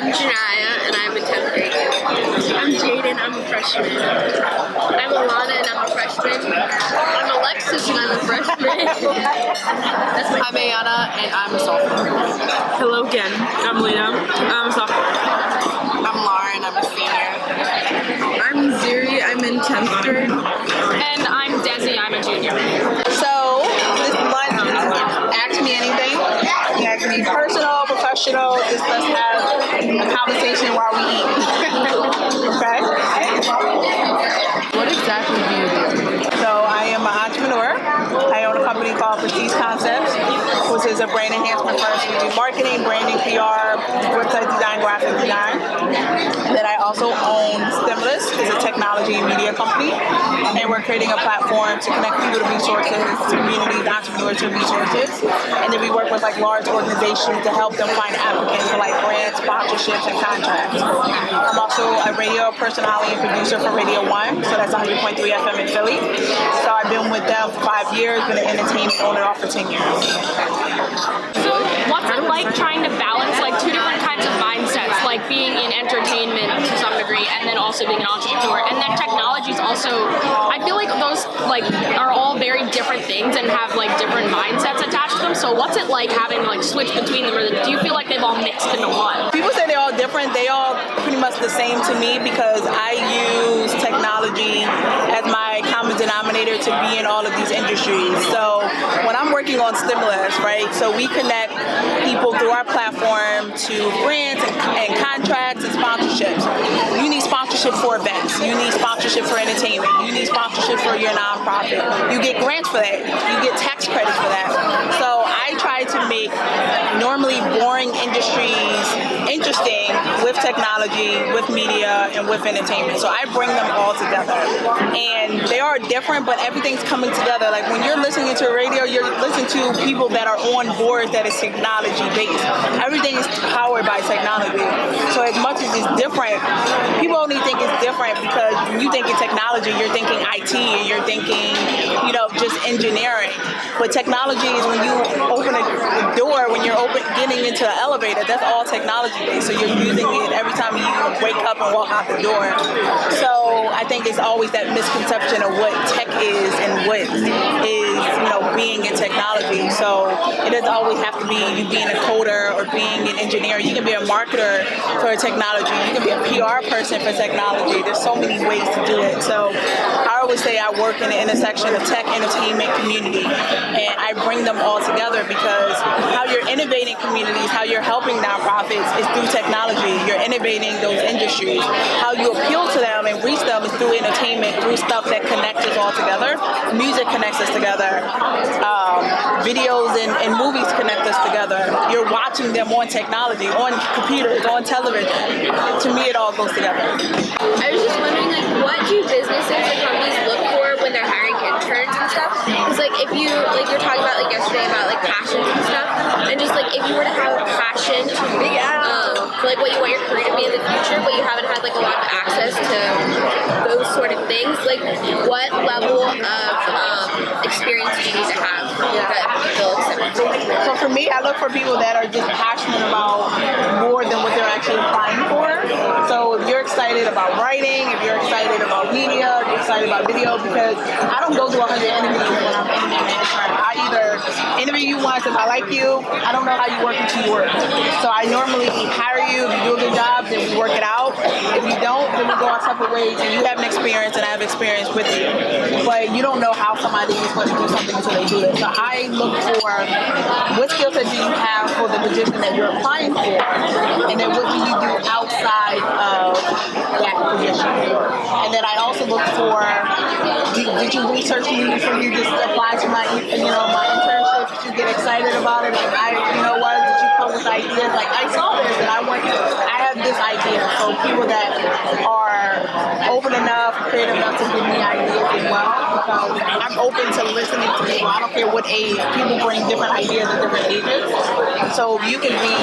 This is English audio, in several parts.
I'm Janaya, and I'm in 10th grade. I'm Jaden, I'm a freshman. I'm Alana, and I'm a freshman. I'm Alexis, and I'm a freshman. I'm Ayana, and I'm a sophomore. Hello again, I'm Lena, I'm a sophomore. I'm Lauren, I'm a senior. I'm Ziri, I'm in 10th grade. And I'm Desi, I'm a junior. So, this lunch is Ask Me Anything. You ask me personal, professional, just let's have a conversation while we eat. Okay? What exactly do you do? So, I am an entrepreneur. I own a company called Prestige Concepts, which is a brand enhancement firm. We do marketing, branding, PR, website design, graphic design. Then I also own Stimulus, it's a technology and media company, and we're creating a platform to connect people to resources, communities, entrepreneurs to resources, and then we work with like large organizations to help them find applicants for like grants, sponsorships, and contracts. I'm also a radio personality and producer for Radio 1, so that's 100.3 FM in Philly. So I've been with them for 5 years, been an entertainment owner off for 10 years. So what's it like trying to balance like two different kinds of mindsets, like being in entertainment to some degree and then also being an entrepreneur? And then technology is also, I feel like those like are all very different things and have like different mindsets attached to them. So what's it like having to like switch between them, or do you feel like they've all mixed into one? People say they're all different. They all pretty much the same to me because I use technology as my common denominator to be in all of these industries. So when I'm working on Stimulus, right, so we connect people through our platform to grants and contracts and sponsorships. You need sponsorship for events. You need sponsorship for entertainment. You need sponsorship for your nonprofit. You get grants for that. You get tax credits for that. So I try to make normally boring industries interesting with technology, with media, and with entertainment. So I bring them all together. And they are different, but everything's coming together. Like when you're listening to radio, you're listening to people that are on boards that is technology based. Everything is powered by technology. So as much as it's different, people only think it's different because when you think in technology, you're thinking IT, and you're thinking, you know, just engineering. But technology is when you open a door, when you're getting into an elevator, that's all technology based. So you're using it every time you wake up and walk out the door. So I think it's always that misconception of what tech is and what is, you know, being in technology. So it doesn't always have to be you being a coder or being an engineer. You can be a marketer for technology. You can be a PR person for technology. There's so many ways to do it. So I always say I work in the intersection of tech, entertainment, community, and I bring them all together because how you're innovating communities, how you're helping nonprofits is through technology. You're innovating those industries. How you appeal to them and reach them is through entertainment, through stuff that connects us all together. Music connects us together. Videos and movies connect us together. You're watching them on technology, on computers, on television. To me, it all goes together. I was just wondering, like, what do businesses or companies look for when they're hiring interns and stuff? Because, like, if you, like, you're talking about, like, yesterday about, like, passions and stuff, and just, like, if you were to have a passion for, like, what you want your career to be in the future, but you haven't had, like, a lot of access to those sort of things, like, what level of experience do you need to have that they'll accept? So for me, I look for people that are just passionate about more than what they're actually applying for. So if you're excited about writing, if you're excited about media, if you're excited about video, because I don't go to 100 interviews when I'm interviewing an intern. I either interview you once if I like you, I don't know how you work until you work. So I normally hire you, if you do a good job, then we work it out. If you don't, then we go our separate ways and you have an experience and I have experience with you. But you don't know how somebody is going to do something until they do it. So I look for what skill set do you have for the position that you're applying for, and then what do you do outside of that position. And then I also look for, did you research me before you just apply to my, my internship? Did you get excited about it? Like, did you come with ideas? Like, I saw this and I have this idea. So people that are open enough, creative enough to give me ideas as well. Because I'm open to listening to people. I don't care what age. People bring different ideas at different ages. So you can be,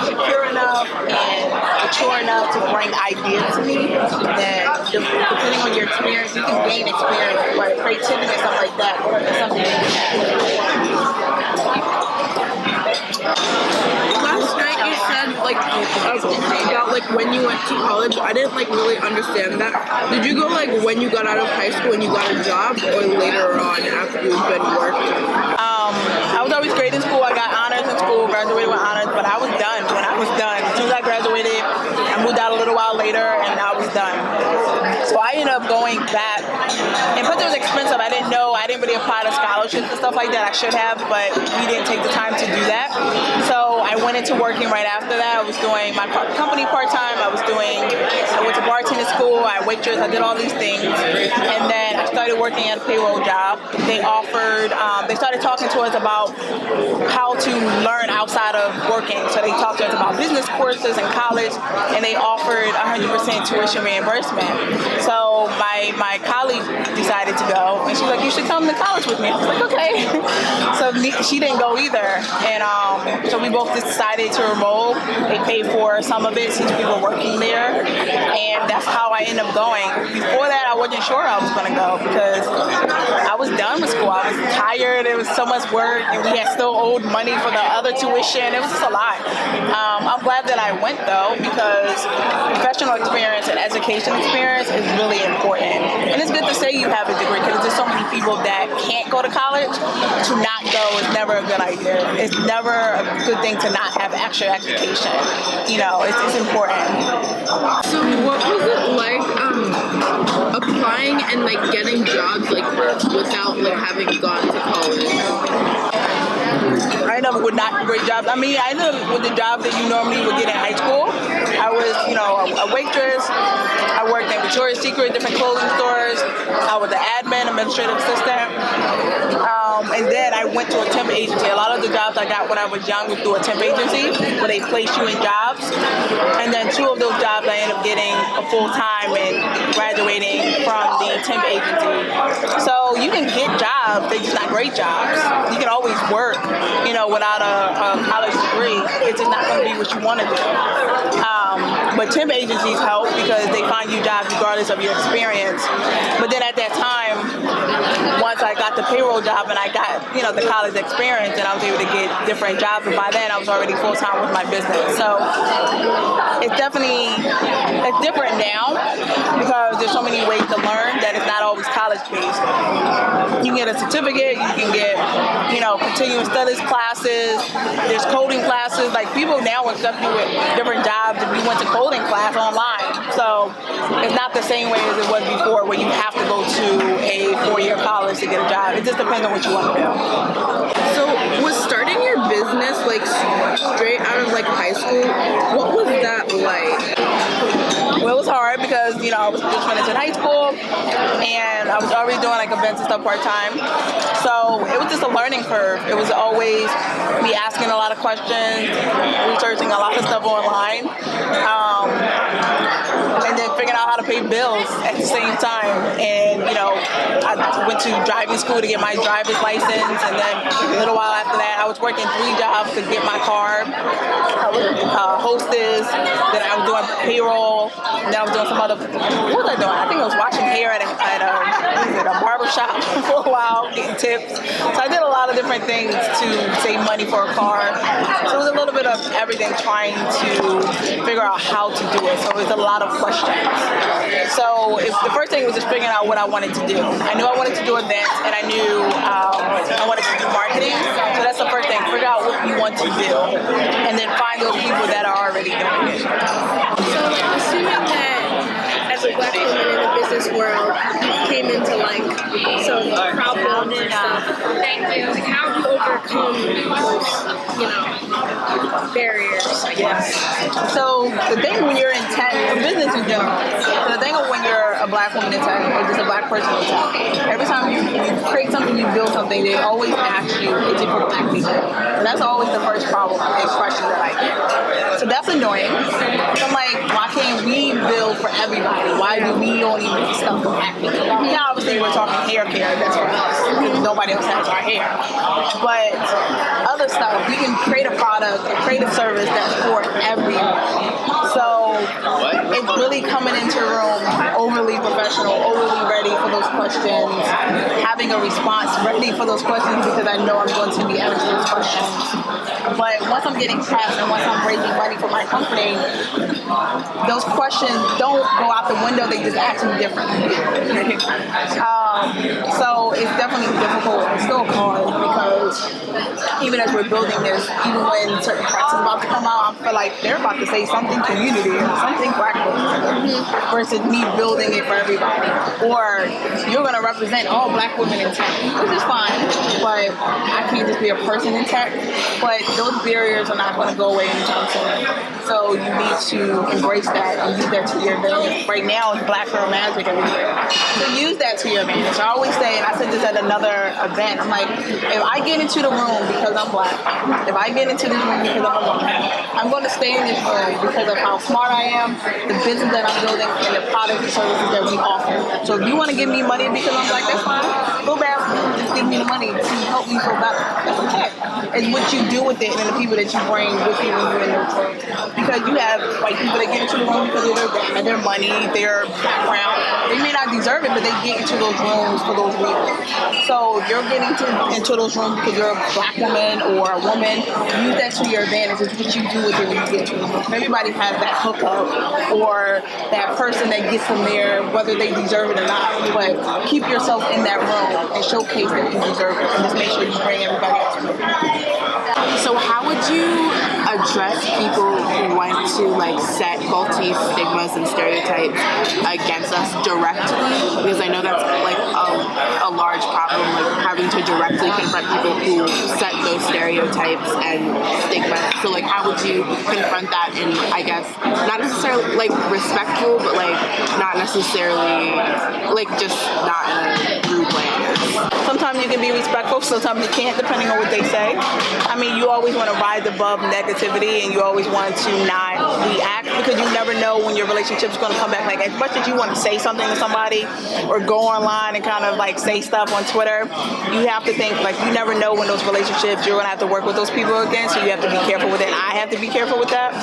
secure enough and mature enough to bring ideas to me that depending on your experience, you can gain experience, but creativity and stuff like that is something that you have. Last night you said, like about like when you went to college. I didn't like really understand that. Did you go like when you got out of high school and you got a job, or later on after you've been working? I was always great in school. I got honors in school, graduated with honors, but I was done when I was done. As soon as I graduated, I moved out a little while later, and I was done. So I ended up going back, and plus it was expensive. I didn't really apply to scholarships and stuff like that. I should have, but we didn't take the time to do that. So I went into working right after that. I was doing my company part-time. I went to bartending school. I waitress. I did all these things, and then I started working at a payroll job. They started talking to us about how to learn outside of working. So they talked to us about business courses in college, and they offered 100% tuition reimbursement. So my colleague decided to go, and she's like, "You should come to college with me." I was like, "Okay." So she didn't go either, and so we both decided to enroll. They paid for some of it since we were working there, and that's how I ended up going. Before that, I wasn't sure I was going to go because I was done with school. I was tired. It was so much work, and we had still owed money for the other tuition. It was just a lot. I'm glad that I went though, because professional experience and education experience is really important. And it's good to say you have a degree, because there's so many people that can't go to college. To not go is never a good idea. It's never a good thing to not have extra education. You know, it's important. So what was it like applying and like getting jobs like without like having gone to college? I ended up with not great jobs. I mean, I ended up with the job that you normally would get in high school. I was, a waitress. I worked in Victoria's Secret, different clothing stores. I was an administrative assistant. And then I went to a temp agency. A lot of the jobs I got when I was young was through a temp agency, where they place you in jobs. And then 2 of those jobs I ended up getting a full-time and graduating from the temp agency. So you can get jobs, they're just not great jobs. You can always work, without a college degree. It's just not going to be what you want to do. But temp agencies help because they find you jobs regardless of your experience. But then at that time, once I got the payroll job and I got, the college experience, and I was able to get different jobs, and by then I was already full-time with my business. So it's different now because there's so many ways to learn that it's not always college-based. You can get a certificate, you can get, continuing studies classes, there's coding classes. Like, people now accept you with different jobs if you went to coding class online. So it's not the same way as it was before, where you have to go to a 4-year college to get a job. It just depends on what you want to do. So was starting your business like straight out of like high school? What was that like? Well, it was hard because, I was just finishing high school and I was already doing like events and stuff part-time. So it was just a learning curve. It was always me asking a lot of questions, researching a lot of stuff online, and then figuring out how to pay bills at the same time. And, I went to driving school to get my driver's license, and then a little while after that, I was working 3 jobs to get my car. I was hostess, then I was doing payroll, and then I was doing some other, what was I doing? I think I was washing hair at a barber shop for a while, getting tips. So I did a lot of different things to save money for a car. So it was a little bit of everything, trying to figure out how to do it. So it was a lot of questions. So the first thing was just figuring out what I wanted to do. I knew I wanted to do events, and I knew I wanted to do marketing. So that's the first thing, figure out what you want to do, and then find those people that are already doing it. So, assuming that as a Black woman in the business world, you came into like some problems and stuff. Thank you. Like, how do you overcome those, barriers, I guess? So the thing when you're in tech, or business in general, the thing of when you're a Black woman in tech, or just a Black person in tech, every time you create something, you build something, they always ask you, is it for Black people? And that's always the first problem and question that I get. So that's annoying. So I'm like, why can't we build for everybody? Why do we only make stuff for Black people? Now obviously we're talking hair care, that's for us, because nobody else has our hair. But other stuff, we can create a product or create a service that's for everyone. So it's really coming into a room overly professional, overly ready for those questions, having having a response ready for those questions because I know I'm going to be answering those questions. But once I'm getting pressed and once I'm raising money for my company, those questions don't go out the window, they just ask me differently. So it's definitely difficult. It's still hard because even as we're building this, even when certain press is about to come out, I feel like they're about to say something community or something black versus me building it for everybody. Or you're going to represent all black women in tech, which is fine, but I can't just be a person in tech. But those barriers are not going to go away anytime soon. So you need to embrace that and use that to your advantage. Right now, it's Black Girl Magic everywhere. So use that to your advantage. I always say, and I said this at another event, I'm like, if I get into the room because I'm black, if I get into this room because I'm a woman, I'm going to stay in this room because of how smart I am, the business that I'm building, and the products and services that we offer. So if you want to give me money because I'm black, that's fine. Go back, just give me the money to help me feel better. That's okay. It's what you do with it and the people that you bring with you when you're in those rooms. Because you have white people that get into the room because of their money, their background. They may not deserve it, but they get into those rooms for those reasons. So if you're getting into those rooms because you're a black woman or a woman, use that to your advantage. It's what you do with it when you get into the room. Everybody has that hookup or that person that gets them there, whether they deserve it or not. But keep yourself in that room and showcase that you deserve it. And just make sure you bring everybody else with you. So how would you address people who want to like set faulty stigmas and stereotypes against us directly? Because I know that's like a large problem, like having to directly confront people who set those stereotypes and stigmas. So like how would you confront that in, I guess, not necessarily like respectful, but like not necessarily like just not in a rude way, I guess. Sometimes you can be respectful, sometimes you can't, depending on what they say. I mean, you always want to rise above negativity and you always want to not react because you never know when your relationship's going to come back. Like, as much as you want to say something to somebody or go online and kind of like say stuff on Twitter, you have to think, like, you never know when those relationships, you're going to have to work with those people again, so you have to be careful with it. And I have to be careful with that.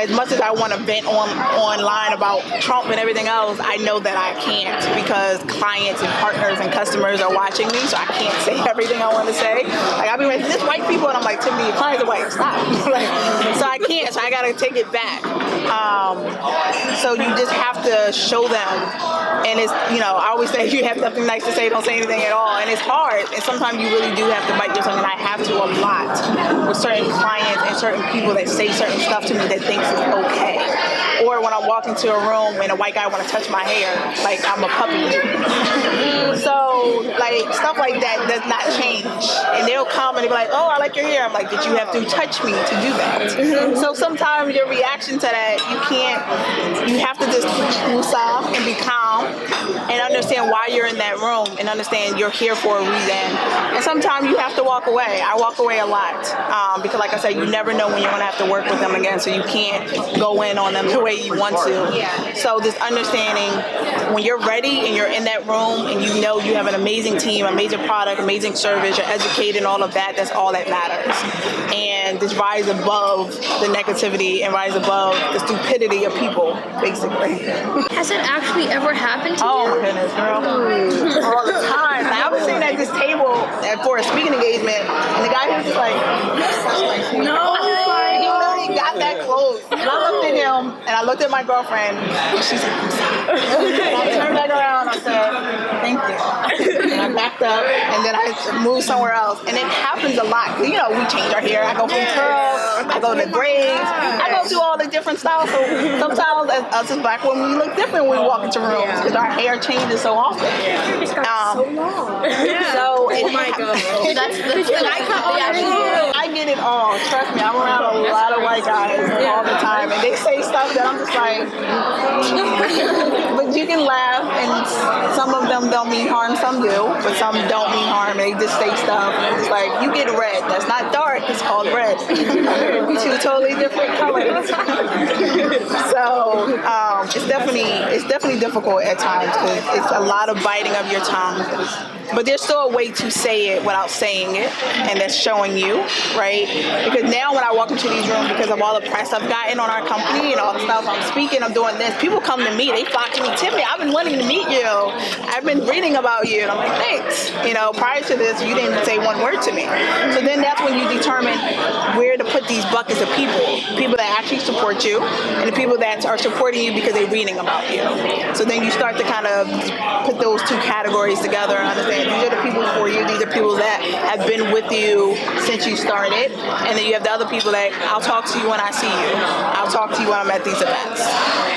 As much as I want to vent online about Trump and everything else, I know that I can't because clients and partners and customers are watching me, so I can't say everything I want to say. Like, I'll be like, this white people, and I'm like, Tiffanie, your clients are white, stop. Like, so I can't, so I gotta take it back. So you just have to show them, and it's, you know, I always say, if you have nothing nice to say, don't say anything at all, and it's hard, and sometimes you really do have to bite your tongue, and I have to a lot with certain clients and certain people that say certain stuff to me that thinks it's okay. Or when I walk into a room and a white guy want to touch my hair, like I'm a puppy. So, like, stuff like that does not change. And they'll come and they'll be like, oh, I like your hair. I'm like, did you have to touch me to do that? So sometimes your reaction to that, you have to just woosah and be calm and understand why you're in that room and understand you're here for a reason. And sometimes you have to walk away. I walk away a lot because, like I said, you never know when you're going to have to work with them again, so you can't go in on them the way you want to. So just understanding when you're ready and you're in that room and you know you have an amazing team, amazing product, amazing service, you're educated and all of that, that's all that matters. And just rise above the negativity and rise above the stupidity of people, basically. Has it actually ever happened to you? Oh my goodness, girl. All the time. Like, I was sitting at this table for a speaking engagement and the guy was just like, no. He literally got that close. And I looked at him and I looked at my girlfriend and she's like, I'm sorry. And I turned back around and I said, thank you. And I backed up and then I moved somewhere else. And it happens a lot. You know, we change our hair. I go from curls, I go to braids, I go through all the different styles. So sometimes as us as black women, we look different when we walk into rooms because our hair changes so often. It's got so long. So, oh my god. That's I get it all. Trust me, I'm around a lot of white guys all the time, and they say stuff that I'm just like, but you can laugh, and some of them don't mean harm, some do, but some don't mean harm, and they just say stuff, and it's like, you get red. That's not dark, it's called red. Two totally different colors. So it's definitely difficult at times because it's a lot of biting of your tongue. But there's still a way to say it without saying it, and that's showing you, right? Because now when I walk into these rooms, because of all the press I've gotten on our company and all the stuff I'm speaking, I'm doing this, people come to me, they flock to me, Tiffanie, I've been wanting to meet you. I've been reading about you. And I'm like, thanks. Prior to this, you didn't say one word to me. So then that's when you determine where to put these buckets of people that actually support you and the people that are supporting you because they're reading about you. So then you start to kind of put those two categories together and understand these are the people for you, these are people that have been with you since you started, and then you have the other people that I'll talk to you when I see you. I'll talk to you when I'm at these events.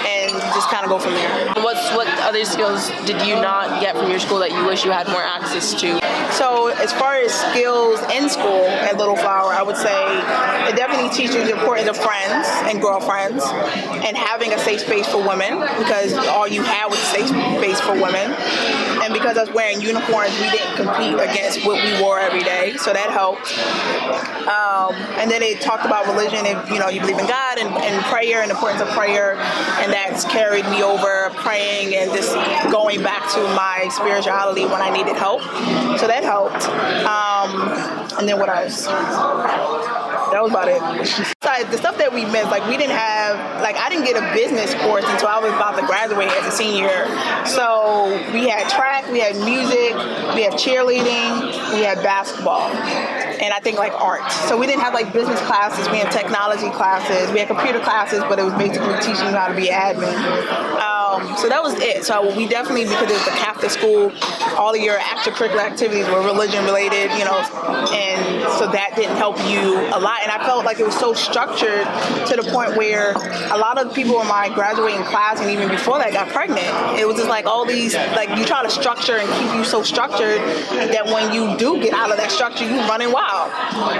And you just kind of go from there. What other skills did you not get from your school that you wish you had more access to? So as far as skills in school at Little Flower, I would say it definitely teaches the importance of friends and girlfriends and having a safe space for women, because all you had was a safe space for women. And because I was wearing uniforms, we didn't compete against what we wore every day, so that helped. And then it talked about religion, and you believe in God and prayer and the importance of prayer, and that's carried me over praying and just going back to my spirituality when I needed help. So that helped. And then what else? That was about it. The stuff that we missed, we didn't have, I didn't get a business course until I was about to graduate as a senior. So we had track, we had music, we had cheerleading, we had basketball, and I think art. So we didn't have business classes, we had technology classes, we had computer classes, but it was basically teaching you how to be admin. So that was it. So we definitely, because it was a Catholic school, all of your extracurricular activities were religion related, and so that didn't help you a lot. And I felt like it was so structured to the point where a lot of people in my graduating class and even before that got pregnant. It was just all these, you try to structure and keep you so structured that when you do get out of that structure, you running wild.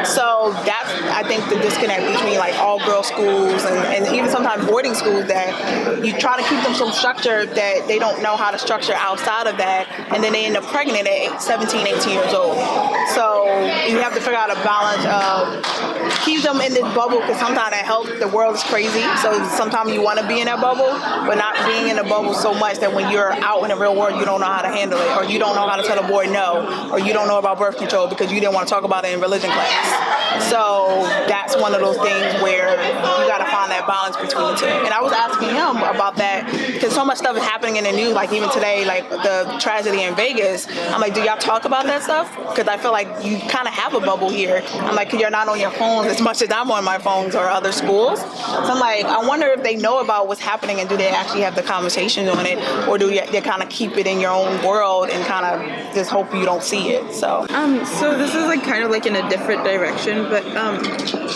So that's, I think, the disconnect between all girls schools and even sometimes boarding schools, that you try to keep them so structured that they don't know how to structure outside of that, and then they end up pregnant at 17, 18 years old. So you have to figure out a balance of keep them in this bubble, because sometimes that helps. The world is crazy, so sometimes you want to be in that bubble, but not being in the bubble so much that when you're out in the real world, you don't know how to handle it, or you don't know how to tell a boy no, or you don't know about birth control because you didn't want to talk about it in religion class. So that's one of those things where you got to find that balance between the two. And I was asking him about that because so much stuff is happening in the news, even today, the tragedy in Vegas. I'm do y'all talk about that stuff? Because I feel like you kind of have a bubble here. I'm because you're not on your phones as much as I'm on my phones or other schools. So I'm I wonder if they know about what's happening, and do they actually have the conversations on it, or do they kind of keep it in your own world and kind of just hope you don't see it? So so this is kind of in a different direction, but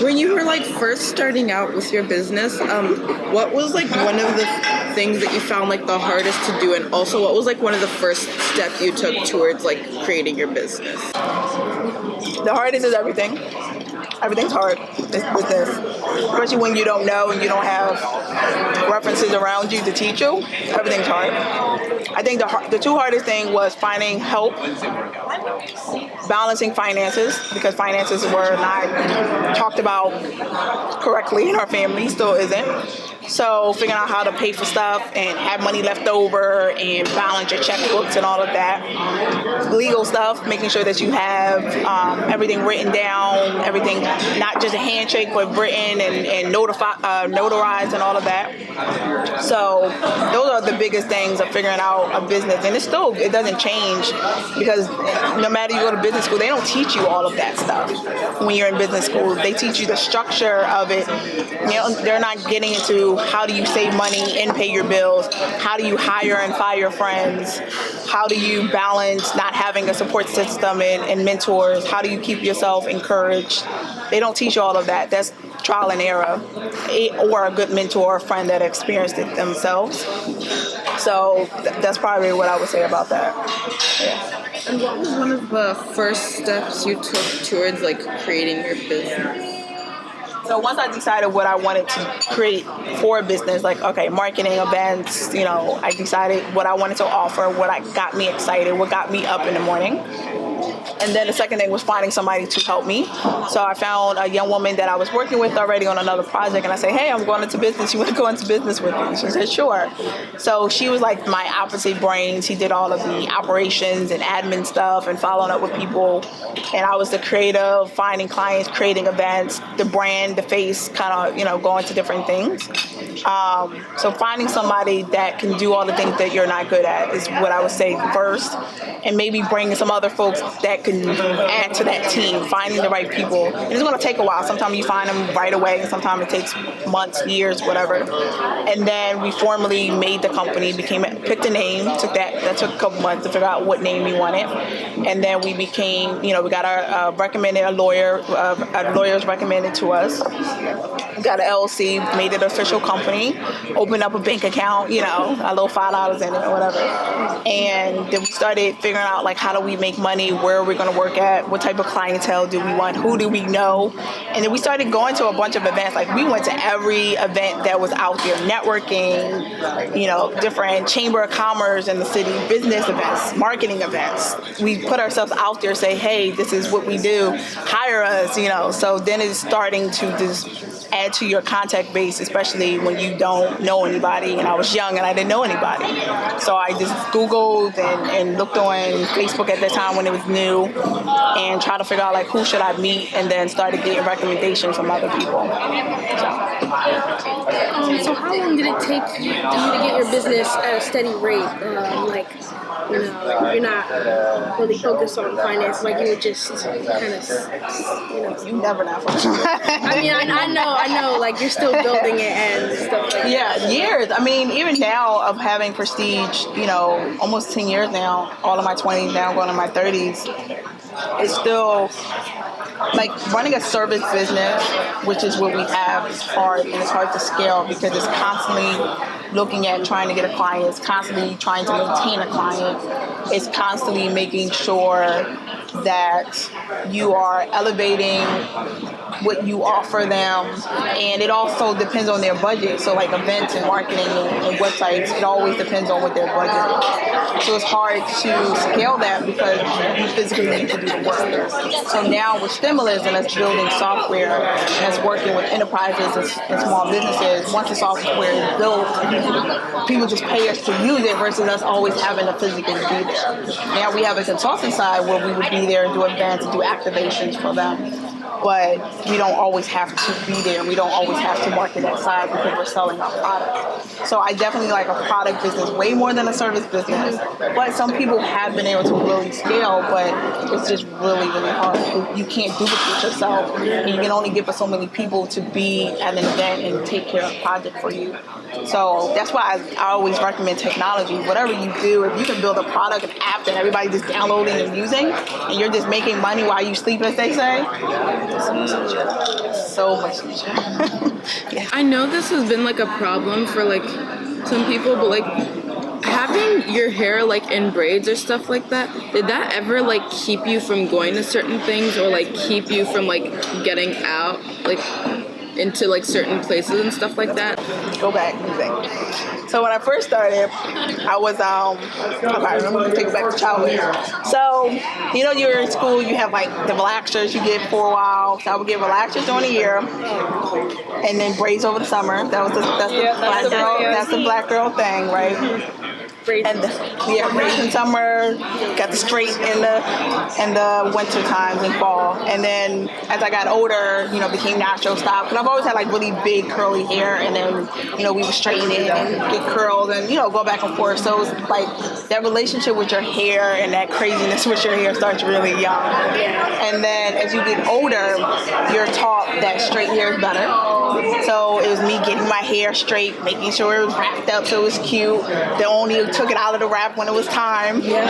when you were first starting out with your business, what was one of the things that you found the hardest to do, and also what was one of the first steps you took towards creating your business? The hardest is everything. Everything's hard with this, especially when you don't know and you don't have references around you to teach you. Everything's hard. I think the two hardest thing was finding help, balancing finances, because finances were not talked about correctly in our family, still isn't. So figuring out how to pay for stuff and have money left over and balance your checkbooks and all of that. Legal stuff, making sure that you have everything written down, everything, not just a handshake, but written and notarized and all of that. So those are the biggest things of figuring out a business. And it doesn't change, because no matter you go to business school, they don't teach you all of that stuff when you're in business school. They teach you the structure of it. They're not getting into how do you save money and pay your bills, how do you hire and fire friends, how do you balance not having a support system and mentors, how do you keep yourself encouraged. They don't teach you all of that. That's trial and error, or a good mentor or friend that experienced it themselves. So that's probably what I would say about that. Yeah. And what was one of the first steps you took towards creating your business? So once I decided what I wanted to create for a business, marketing, events, I decided what I wanted to offer, what got me excited, what got me up in the morning. And then the second thing was finding somebody to help me. So I found a young woman that I was working with already on another project, and I said, hey, I'm going into business. You want to go into business with me? She said, sure. So she was like my opposite brain. She did all of the operations and admin stuff and following up with people. And I was the creative, finding clients, creating events, the brand, the face, kind of, going to different things. So finding somebody that can do all the things that you're not good at is what I would say first. And maybe bringing some other folks that can add to that team, finding the right people. And it's going to take a while. Sometimes you find them right away, and sometimes it takes months, years, whatever. And then we formally made the company, picked a name, that took a couple months to figure out what name we wanted. And then we became, we got our a lawyers recommended to us. We got an LLC, made it an official company, opened up a bank account, a little $5 in it or whatever. And then we started figuring out, like, how do we make money? Where are we going to work at? What type of clientele do we want? Who do we know? And then we started going to a bunch of events. Like, we went to every event that was out there, networking, different chamber of commerce in the city, business events, marketing events. We put ourselves out there, say, hey, this is what we do. Hire us, So then it's starting to just add to your contact base, especially when you don't know anybody. And I was young and I didn't know anybody. So I just Googled and looked on Facebook at that time when it was new and tried to figure out, like, who should I meet, and then started getting recommendations from other people. So how long did it take you to get your business at a steady rate? You're not really focused on finance, like you were just kind of, You never not focused on I know, like you're still building it and stuff like that. Yeah, years. I mean, even now of having prestige, almost 10 years now, all of my 20s now, going to my 30s, it's still like running a service business, which is what we have, is hard, and it's hard to scale because it's constantly looking at trying to get a client, it's constantly trying to maintain a client, it's constantly making sure that you are elevating what you offer them, and it also depends on their budget. So like events and marketing and websites, it always depends on what their budget is. So it's hard to scale that because you physically need to do the work. So now with Stimulus and us building software and us working with enterprises and small businesses, once the software is built, people just pay us to use it versus us always having to physically be there. Now we have a consulting side where we would be there and do events and do activations for them. But we don't always have to be there. We don't always have to market that side because we're selling our product. So I definitely like a product business way more than a service business. But some people have been able to really scale, but it's just really, really hard. You can't duplicate yourself, and you can only give so many people to be at an event and take care of a project for you. So that's why I always recommend technology. Whatever you do, if you can build a product, an app that everybody's just downloading and using, and you're just making money while you sleep, as they say, so much easier. Yeah. I know this has been like a problem for like some people, but like having your hair like in braids or stuff like that, did that ever like keep you from going to certain things or like keep you from like getting out like into like certain places and stuff like that? Go back and think. So when I first started, I was okay, I'm gonna take it back to childhood. So you're in school, you have like the relaxers you get for a while. So I would get relaxers during the year, and then braids over the summer. That's the black girl thing, right? And braids in summer, got the straight in the winter times and fall. And then as I got older, became natural style. But I've always had like really big curly hair, and then we would straighten it and get curls and go back and forth. So it's like that relationship with your hair and that craziness with your hair starts really young. And then as you get older, you're taught that straight hair is better. So it was me getting my hair straight, making sure it was wrapped up so it was cute. They only took it out of the wrap when it was time. Yeah.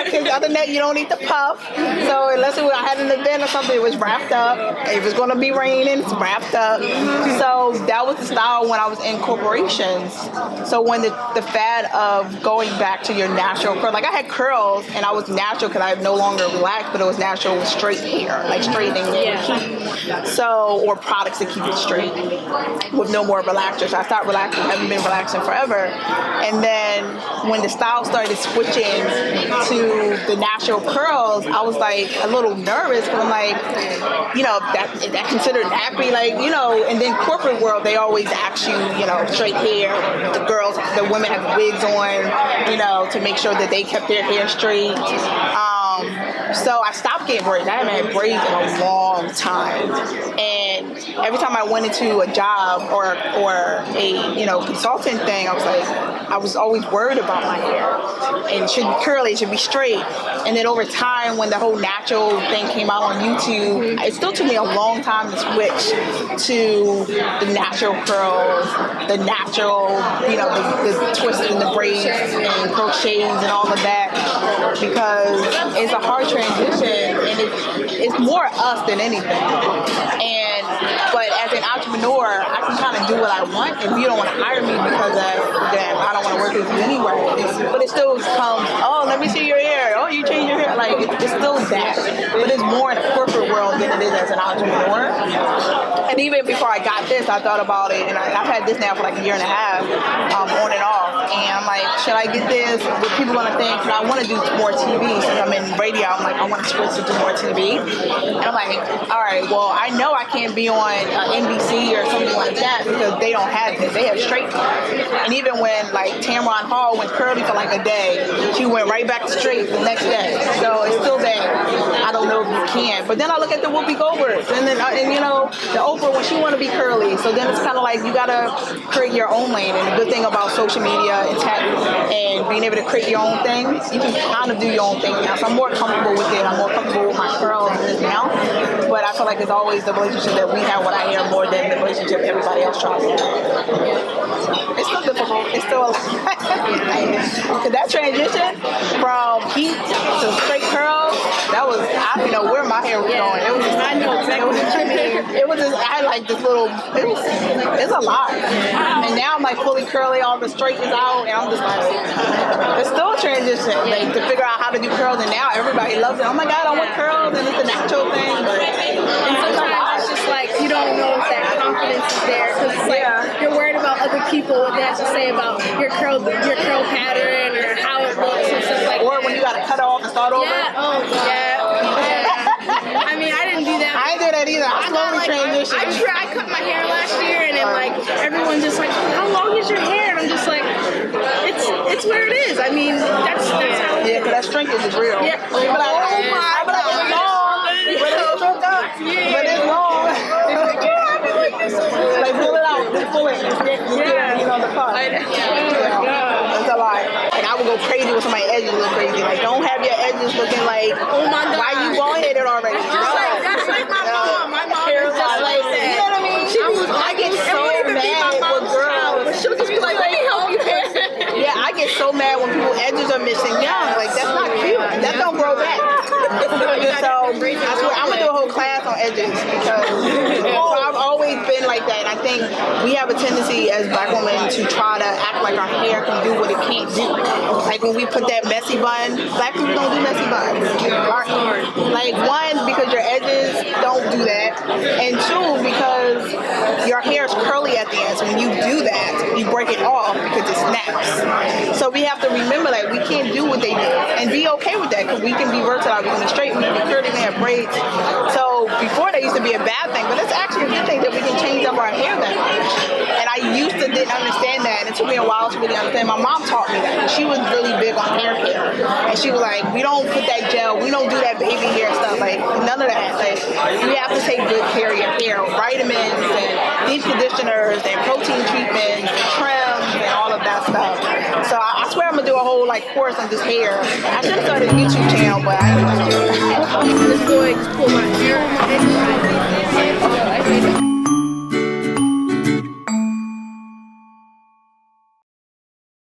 Because other than that, you don't need the puff. So unless I had an event or something, it was wrapped up. If it's going to be raining, it's wrapped up. So that was the style when I was in corporations. So when the fad of going back to your natural curl, like I had curls and I was natural because I no longer relaxed, but it was natural with straight hair, like straightening it. So, or products that keep it straight with no more relaxers. So I stopped relaxers relaxing, haven't been relaxing forever. And then when the style started switching to the natural curls, I was like a little nervous because I'm like, you know, that considered nappy, like, you know, and then corporate world, they always ask you, you know, straight hair. The women have wigs on, you know, to make sure that they kept their hair straight. So I stopped getting braids. I haven't had braids in a long time. And every time I went into a job or a, you know, consultant thing, I was always worried about my hair. And it should be curly, it should be straight. And then over time, when the whole natural thing came out on YouTube, it still took me a long time to switch to the natural curls, the natural, you know, the twists and the braids and crochets and all of that, because it's a hard transition and it's more us than anything. But as an entrepreneur, I can kind of do what I want. If you don't want to hire me because of then I don't want to work with you anyway. But it still comes, oh, let me see your hair. Oh, you changed your hair. Like, it's still that. But it's more in the corporate world than it is as an entrepreneur. And even before I got this, I thought about it. And I've had this now for like a year and a half, on and off. And I'm like, should I get this? What people going to think? Because I want to do more TV. Since I'm in radio, I'm like, I want to switch to do more TV. And I'm like, all right, well, I know I can't be on NBC or something like that because they don't have this. They have straight. And even when like Tamron Hall went curly for like a day, she went right back to straight the next day. So it's still there. I don't know if you can. But then I look at the Whoopi Goldbergs and then and you know the Oprah when she want to be curly. So then it's kind of like you gotta create your own lane. And the good thing about social media and tech and being able to create your own thing, you can kind of do your own thing now. So I'm more comfortable with it. I'm more comfortable with my curls now. But I feel like it's always the relationship that we have with our hair more than the relationship everybody else tries to have. It's still difficult. It's still because that transition from heat to straight curls, that was, I don't know where my hair was going. It was just, I know exactly. It was just, I had like this little, it's a lot. And now I'm like fully curly, all the straight is out, and I'm just like, it's still a transition, like to figure out how to do curls, and now everybody loves it. Oh my God, I want curls, and it's a natural thing. And sometimes it's just like you don't know if that confidence is there because it's like you're worried about other people, what they have to say about your curl pattern or how it looks and stuff like or that. when you got to cut off and start over. I mean, I didn't do that. I didn't do that either. I slowly transitioned. I cut my hair last year, and then like everyone's just like, "How long is your hair?" And I'm just like, "It's where it is." I mean, that's how it is. Yeah, because that shrinkage is real. Yeah. Oh my God. But it's long. But it's long. Like pull it out. Just pull it. Just get it on the cut. It's a lot. Like I would go crazy with my edges look crazy. Like don't have your edges looking like, Oh my God. why you bald-headed already? That's like my mom. My mom is just like that. You know what I mean? I get so mad with girls. She'll just be like, "Let me help you." Yeah, I get so mad when people's edges are missing. Yeah, like that's not cute. That don't grow back. So that's what I'm gonna do a whole class on edges because I've always been like that. And I think we have a tendency as Black women to try to act like our hair can do what it can't do. Like when we put that messy bun, Black people don't do messy buns. Like one, because your edges don't do that, and two, because your hair is curly at the end. So when you do that, you break it off because it snaps. So we have to remember that we can't do what they do and be okay with that because we can be versatile, we can be straight, we can be curly, we can have braids. So before that used to be a bad thing, but it's actually a good thing that we can change up our hair that much. And I used to didn't understand that, and it took me a while to really understand. My mom taught me that. She was really big on hair care, and she was like, "We don't put that gel, we don't do that baby hair stuff, like none of that. Like you have to take good care of your hair, vitamins and deep conditioners and protein treatments, trims, and all of that stuff." So I swear I'm gonna do a whole like course on this hair. I should have started a YouTube channel, but I ain't gonna do it. This boy just pulled my hair.